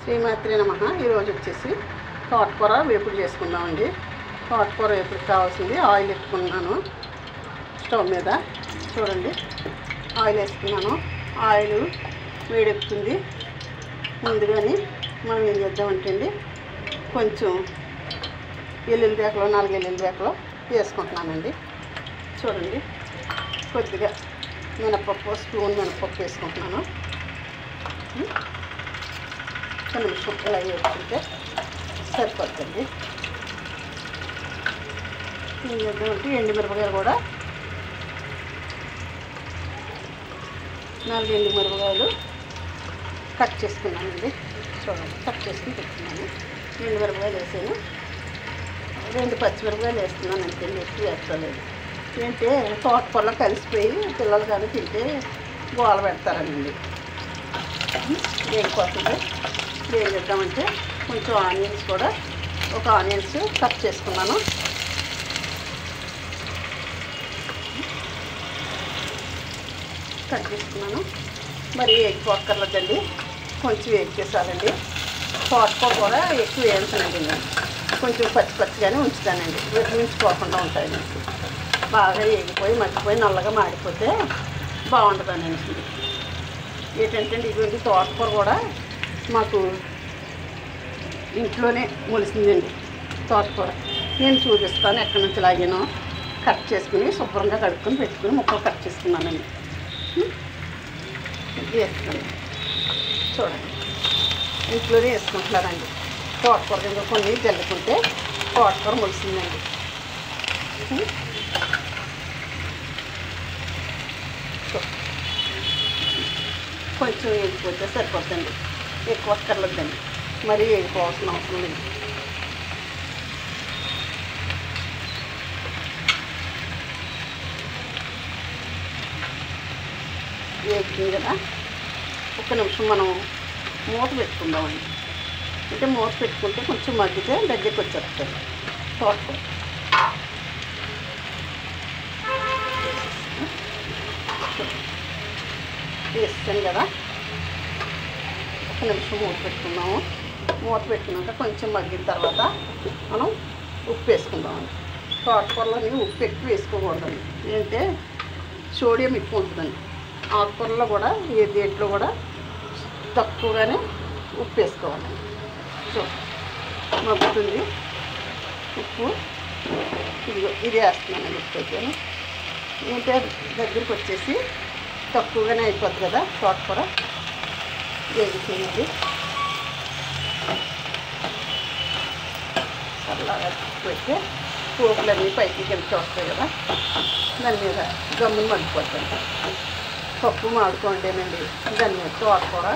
శ్రీమాత్రే నమః. ఈరోజు వచ్చేసి తోటకూర వేపుడు చేసుకుందామండి. తోటకూర వేపుడు కావాల్సింది ఆయిల్ పెట్టుకున్నాను స్టవ్ మీద. చూడండి, ఆయిల్ వేసుకున్నాను. ఆయిల్ వేడెక్కుతుంది. ముందుగానే మనం ఏం చేద్దామంటే అండి, కొంచెం ఎల్లుల్లి రేకలు 4 ఎల్లుల్లి రేకలు వేసుకుంటున్నానండి. చూడండి, కొద్దిగా మినపప్పు, స్పూన్ మినపప్పు వేసుకుంటున్నాను. ఒక నిమిషం ఇలా వేసుకుంటే సరిపోతుంది. ఏం చేద్దామంటే ఎండుమిరపకాయలు కూడా 4 ఎండుమిరపకాయలు కట్ చేసుకున్నానండి. చూడండి, కట్ చేసుకుని పెట్టుకున్నాను. ఎండుమిరపకాయలు వేసాను, 2 పచ్చిమిరపకాయలు వేస్తున్నాను అంతే, ఎక్కువ వేస్తలేదు. ఏంటంటే తోటకూరలో కలిసిపోయి పిల్లలు కానీ తింటే గోల పెడతారనండి. దేనికోసమే ఏం చేద్దామంటే కొంచెం ఆనియన్స్ కూడా, ఒక ఆనియన్స్ కట్ చేసుకున్నాను. మరి ఎగ్గిపోక్కర్లేదండి, కొంచెం ఎగ్గేసాలండి. తోటకూర కూడా ఎక్కువ వేయించనండి నేను, కొంచెం పచ్చి పచ్చిగానే ఉంచుతానండి. విటమిన్స్పోకుండా ఉంటాయి నాకు. బాగా ఎగిపోయి మర్చిపోయి నల్లగా మాడిపోతే బాగుంటుందనండి. ఏంటంటే ఇటువంటి తోటకూర కూడా మాకు ఇంట్లోనే మొలిసిందండి. తోటకూర నేను చూపిస్తాను ఎక్కడి నుంచి లాగానో. కట్ చేసుకుని శుభ్రంగా కడుక్కొని పెట్టుకుని ముక్కలు కట్ చేసుకున్నానండి. వేసుకుని చూడండి, ఇంట్లోనే వేసుకుంటున్నారండి. తోటకూర కింద కొన్ని జల్లుకుంటే తోటకూర మొలిసిందండి. కొంచెం వేగిపోతే సరిపోతుంది, ఎక్కువ అక్కర్లేదండి. మరీ వేగిపోవాల్సిన అవసరం లేదు. వేగుతుంది కదా, ఒక్క నిమిషం మనం మూత పెట్టుకుందామండి. అంటే మూత పెట్టుకుంటే కొంచెం మగ్గితే దగ్గరికి వచ్చేస్తుంది తోటకూర. వేస్తాను కదా, ఒక నిమిషం మూత పెట్టుకుందాము. మూత పెట్టుకున్నాక కొంచెం మగ్గిన తర్వాత మనం ఉప్పు వేసుకుందామండి. తోటకూరలోని ఉప్పు ఎక్కువ వేసుకోకూడదండి, ఏంటంటే సోడియం ఎక్కువ ఉంటుందండి. ఆకుకూరలో కూడా ఏ దేంట్లో కూడా తక్కువగానే ఉప్పు వేసుకోవాలండి. మగ్గుతుంది ఉప్పు. ఇది వేస్తున్నానండి. ఉప్పు అయితే ఏంటంటే దగ్గరికి వచ్చేసి తక్కువగానే అయిపోద్ది కదా తోటకూర. వేగుతుంది చల్లగా పెడితే పోపులన్నీ పైకి కిందకి వస్తాయి కదా, దాని మీద గమ్మున మగ్గిపోతుంది. పప్పు మాడుకోండేనండి, దాని మీద తోటకూర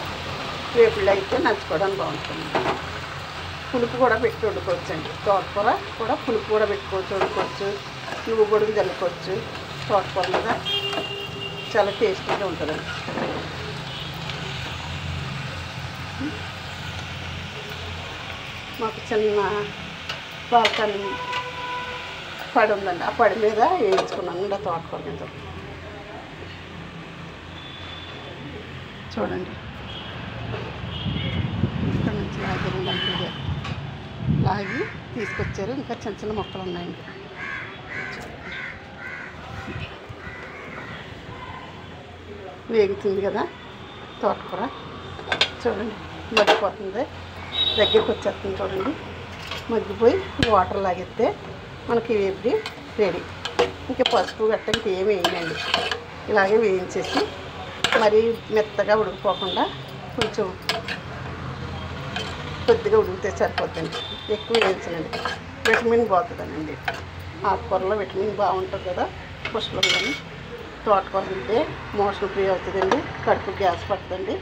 వేపుళ్ళు అయితే నంచుకోవడానికి బాగుంటుంది. పులుపు కూడా పెట్టి వండుకోవచ్చండి. తోటకూర కూడా పులుపు కూడా పెట్టుకోవచ్చు, వండుకోవచ్చు. నువ్వు గొడుగు జల్లుకోవచ్చు. తోటకూర మీద చాలా టేస్టీగా ఉంటుందండి. మాకు చిన్న బాల్కనీ పడి ఉందండి, ఆ పడి మీద వేయించుకున్నాను ఆ తోటకూర మీద. చూడండి, ఇక్కడ నుంచి లాగి లాగి తీసుకొచ్చారు. ఇంకా చిన్న చిన్న మొక్కలు ఉన్నాయండి. వేగుతుంది కదా తోటకూర. చూడండి, మగ్గిపోతుంది, దగ్గరికి వచ్చేస్తుంది. చూడండి, మగ్గిపోయి వాటర్ లాగిస్తే మనకి వేపుడి రెడీ. ఇంకా పసుపు గట్ట ఇంకేమి వేయండి, ఇలాగే వేయించేసి మరీ మెత్తగా ఉడికిపోకుండా కొంచెం కొద్దిగా ఉడికితే సరిపోతుంది. ఎక్కువ వేయించనండి, విటమిన్ పోతుందనండి. ఆకుకూరలో విటమిన్ బాగుంటుంది కదా, పుష్పం కానీ. తోటకూర తింటే మోషన్ ఫ్రీ అవుతుందండి, కడుపు గ్యాస్ పడుతుంది,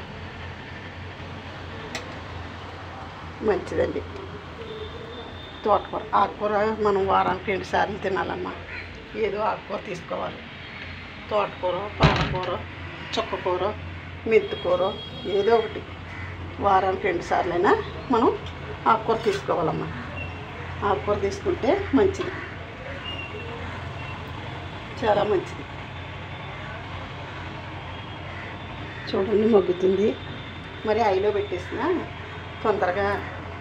మంచిదండి. తోటకూర ఆకుకూర మనం వారానికి 2 సార్లు తినాలమ్మా. ఏదో ఆకుకూర తీసుకోవాలి. తోటకూర, పాలకూర, చుక్కకూర, మెంతికూర, ఏదో ఒకటి వారానికి 2 సార్లైనా మనం ఆకుకూర తీసుకోవాలమ్మా. ఆకుకూర తీసుకుంటే మంచిది, చాలా మంచిది. చూడండి, మగ్గుతుంది. మరి ఐలో పెట్టేసిన తొందరగా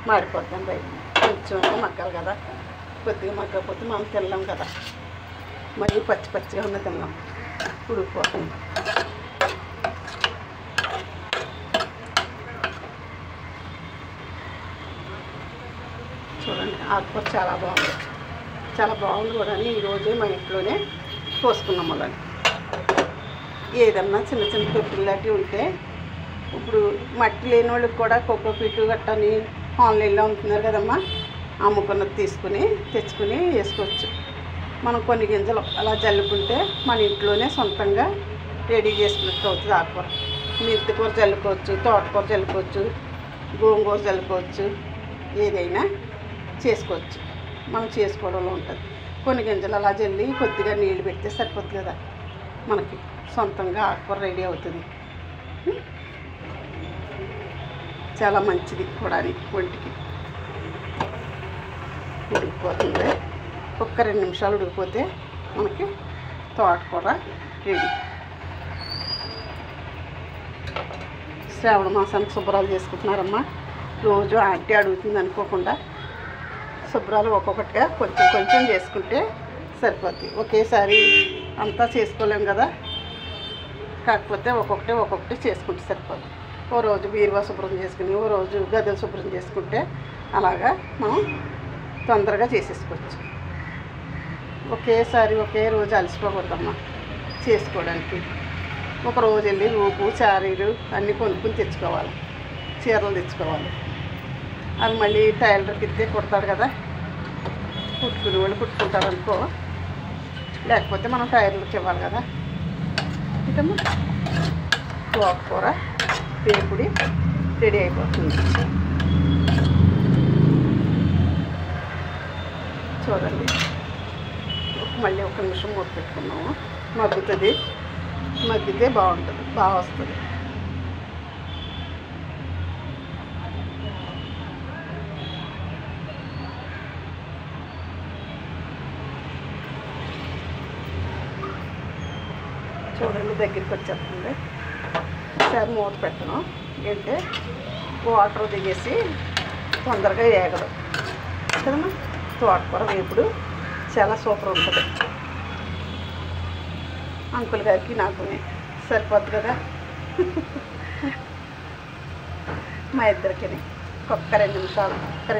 మాడిపోతాం బయట. కొంచెం మగ్గాలి కదా, కొద్దిగా మగ్గకపోతే మనం తినలేం కదా, మళ్ళీ పచ్చి పచ్చిగా ఉన్న తిన్నాం, ఉడికిపోతుంది. చూడండి ఆకుకూర చాలా బాగుంది, చాలా బాగుంది కూడా. ఈరోజే మా ఇంట్లోనే కోసుకున్నాం. వాళ్ళని ఏదన్నా చిన్న చిన్న తొట్టులు లాంటివి ఉంటే, ఇప్పుడు మట్టి లేని వాళ్ళకి కూడా కోకోపీటు గట్టని ఆన్లైన్లో అమ్ముతున్నారు కదమ్మా, అమ్ముకున్నది తీసుకుని తెచ్చుకుని వేసుకోవచ్చు. మనం కొన్ని గింజలు అలా జల్లుకుంటే మన ఇంట్లోనే సొంతంగా రెడీ చేసుకున్నట్టు అవుతుంది. ఆకుకూర మెంతికూర జల్లుకోవచ్చు, తోటకూర జల్లుకోవచ్చు, గోంగూర జల్లుకోవచ్చు, ఏదైనా చేసుకోవచ్చు. మనం చేసుకోవడంలో ఉంటుంది. కొన్ని గింజలు అలా జల్లి కొద్దిగా నీళ్ళు పెడితే సరిపోతుంది కదా, మనకి సొంతంగా ఆకుకూర రెడీ అవుతుంది. చాలా మంచిది కూడా ఒంటికి. ఉడికిపోతుంది. ఒక్క 2 నిమిషాలు ఉడికిపోతే మనకి తోటకూర రెడీ. శ్రావణ మాసానికి శుభ్రాలు చేసుకుంటున్నారమ్మా. రోజు ఆంటీ అడుగుతుంది అనుకోకుండా శుభ్రాలు ఒక్కొక్కటిగా కొంచెం కొంచెం చేసుకుంటే సరిపోద్ది. ఒకేసారి అంతా చేసుకోలేం కదా, కాకపోతే ఒక్కొక్కటి చేసుకుంటే సరిపోద్ది. ఓ రోజు బీరువా శుభ్రం చేసుకుని, ఓ రోజు గదులు శుభ్రం చేసుకుంటే అలాగా మనం తొందరగా చేసేసుకోవచ్చు. ఒకేసారి ఒకే రోజు అలసిపోకూడదమ్మా చేసుకోవడానికి. ఒక రోజు వెళ్ళి రూపు చారీలు అన్నీ కొనుక్కుని తెచ్చుకోవాలి, చీరలు తెచ్చుకోవాలి. అవి మళ్ళీ టైలర్కి ఇస్తే కుడతాడు కదా, కుట్టుకునే వాళ్ళు కుట్టుకుంటారు అనుకో, లేకపోతే మనం టైలర్కి ఇవ్వాలి కదా. ఇటమ్మా తోటకూర వేపుడి రెడీ అయిపోతుంది. చూడండి, మళ్ళీ 1 నిమిషం మూత పెట్టుకున్నాము. మగ్గుతుంది, మగ్గితే బాగుంటుంది, బాగా వస్తుంది. చూడండి దగ్గరికి వచ్చేస్తుంది. ఒకసారి మూత పెట్టను, ఏంటంటే వాటర్ దిగేసి తొందరగా వేగదు కదమ్మా. తోటకూర వేపుడు చాలా సూపర్ ఉంటుంది. అంకుల్ గారికి నాకు సరిపోద్ది కదా, మా ఇద్దరికి. ఒక్క 2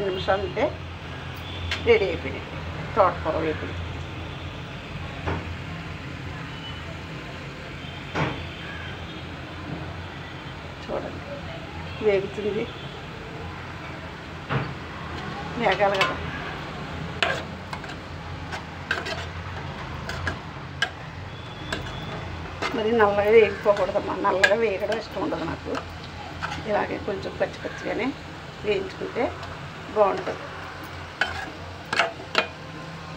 నిమిషాలు ఉంటే రెడీ అయిపోయింది తోటకూర వేపుడు. చూడండి వేగుతుంది, వేగాలి కదా. మరి నల్లగా వేగిపోకూడదమ్మా, నల్లగా వేగడం ఇష్టం ఉండదు నాకు. ఇలాగే కొంచెం పచ్చిగానే వేయించుకుంటే బాగుంటుంది.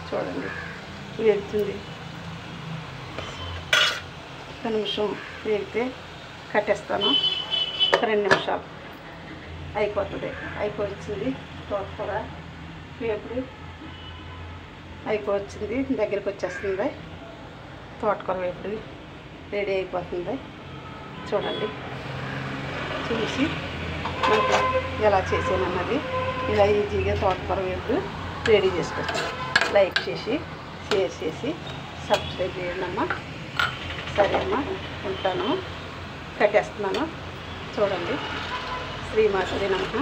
చూడండి వేగుతుంది. 1 నిమిషం వేగితే కట్టేస్తాను. 2 నిమిషాలు అయిపోతుంది. అయిపోయింది తోటకూర వేపుడు అయిపోవచ్చింది, దగ్గరికి వచ్చేస్తుంది. తోటకూర వేపుడు రెడీ అయిపోతుంది. చూడండి, చూసి మనకు ఎలా చేసానన్నది ఇలా ఈజీగా తోటకూర వేపుడు రెడీ చేసుకోవచ్చు. లైక్ చేసి షేర్ చేసి సబ్స్క్రైబ్ చేయండి అమ్మా. సరే అమ్మా, ఉంటాను, కట్టేస్తున్నాను. చూడండి, శ్రీమాతది నమః.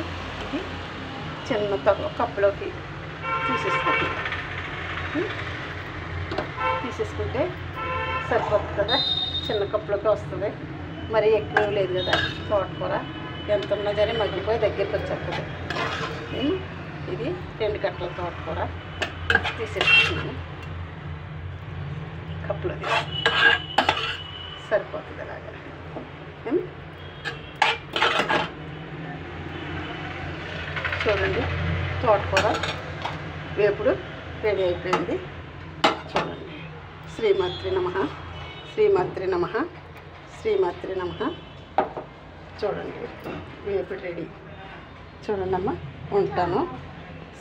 చిన్న కప్పులోకి తీసేసుకుంటే సరిపోతుంది కదా, చిన్న కప్పులోకి వస్తుంది. మరి ఎక్కువ లేదు కదా తోటకూర, ఎంత ఉన్నా సరే మగ్గిపోయి దగ్గరికి వచ్చేస్తుంది. ఇది 2 కట్టల తోటకూర తీసేసుకుంటున్నాను. కప్పులో సరిపోతుంది అలాగా. చూడండి, తోటకూర వేపుడు రెడీ అయిపోయింది. చూడండి, శ్రీమాత్రి నమః, శ్రీమాత్రి నమః, శ్రీమాత్రి నమః. చూడండి వేపుడు రెడీ. చూడండి అమ్మ, ఉంటాను.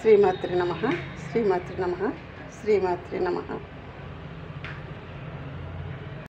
శ్రీమాత్రి నమః, శ్రీమాత్రి నమః, శ్రీమాత్రి నమః.